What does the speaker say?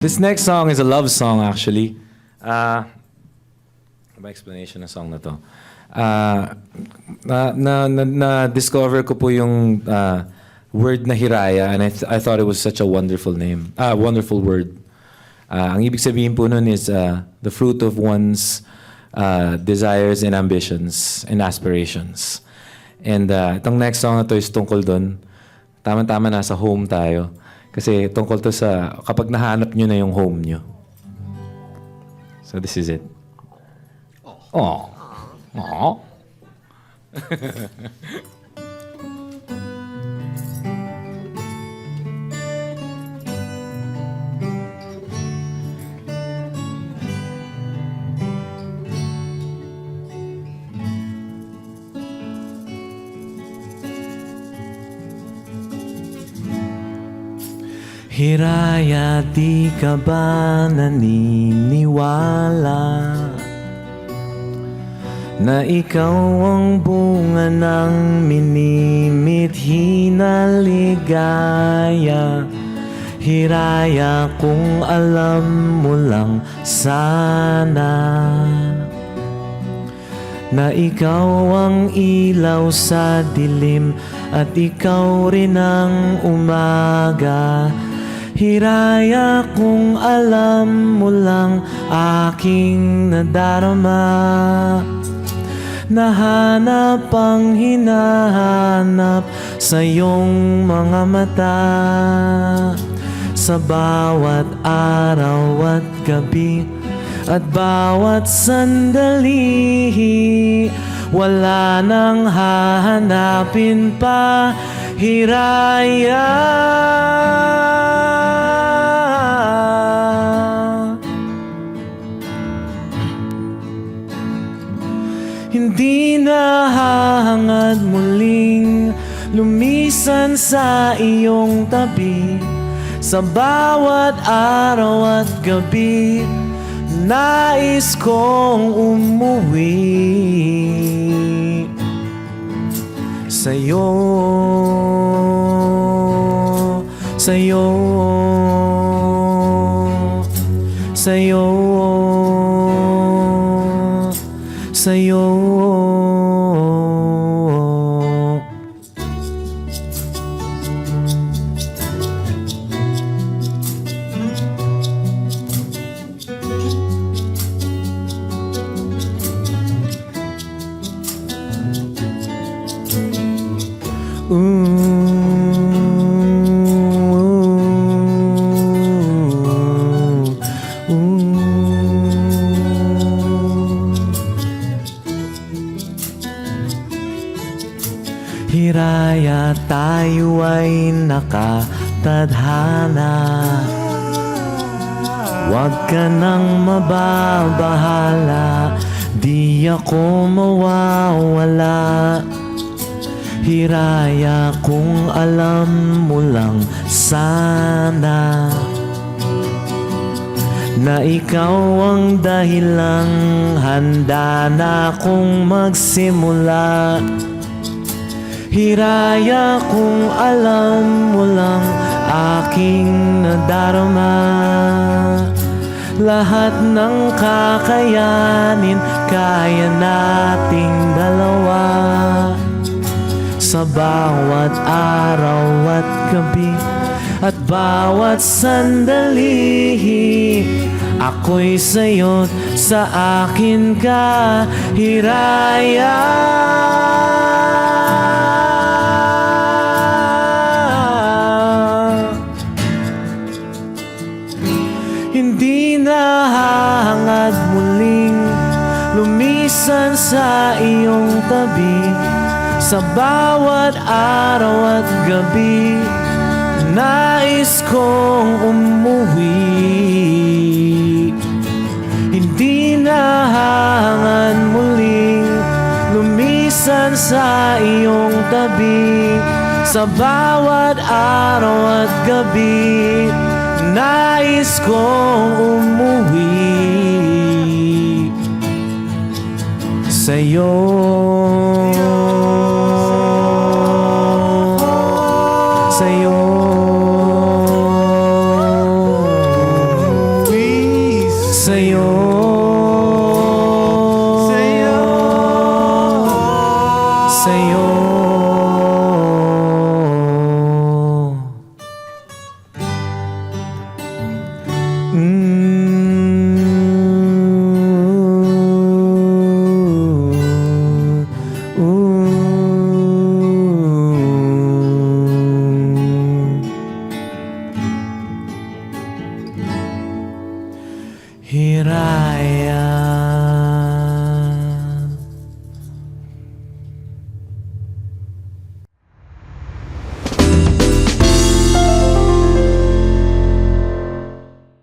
This next song is a love song, actually. Ba explanation ng song na to? Na-discover ko po yung word na Hiraya, and I thought it was such a wonderful name. Wonderful word. Ang ibig sabihin po nun is the fruit of one's desires and ambitions and aspirations. And itong next song na to is tungkol dun. Tama-tama nasa home tayo. Kasi tungkol to sa kapag nahanap nyo na yung home nyo. So this is it. Oh. Oh. Hiraya, di ka ba naniniwala na ikaw ang bunga ng minimithi na ligaya? Hiraya, kung alam mo lang sana na ikaw ang ilaw sa dilim at ikaw rin ang umaga. Hiraya, kung alam mo lang aking nadarama, nahanap ang hinahanap sa iyong mga mata. Sa bawat araw at gabi at bawat sandali, wala nang hahanapin pa, Hiraya. Hindi na hahangad muling lumisan sa iyong tabi. Sa bawat araw at gabi, nais kong umuwi sa'yo, sa'yo, sa'yo, sa'yo. Hiraya, tayo ay nakatadhana. Huwag ka nang mababahala, di ako mawawala. Hiraya, kung alam mo lang sana na ikaw ang dahilang handa na akong magsimula. Hiraya, kung alam mo lang aking nadarama, lahat ng kakayanin kaya nating dalawa. Sa bawat araw at gabi at bawat sandali, ako'y sa'yo't sa akin ka, Hiraya. Hindi na hahangad muling lumisan sa iyong tabi. Sa bawat araw at gabi, nais kong umuwi. Hindi na hahangad muling lumisan sa iyong tabi. Sa bawat araw at gabi, nais kong umuwi sa'yo, sa'yo. sa'yo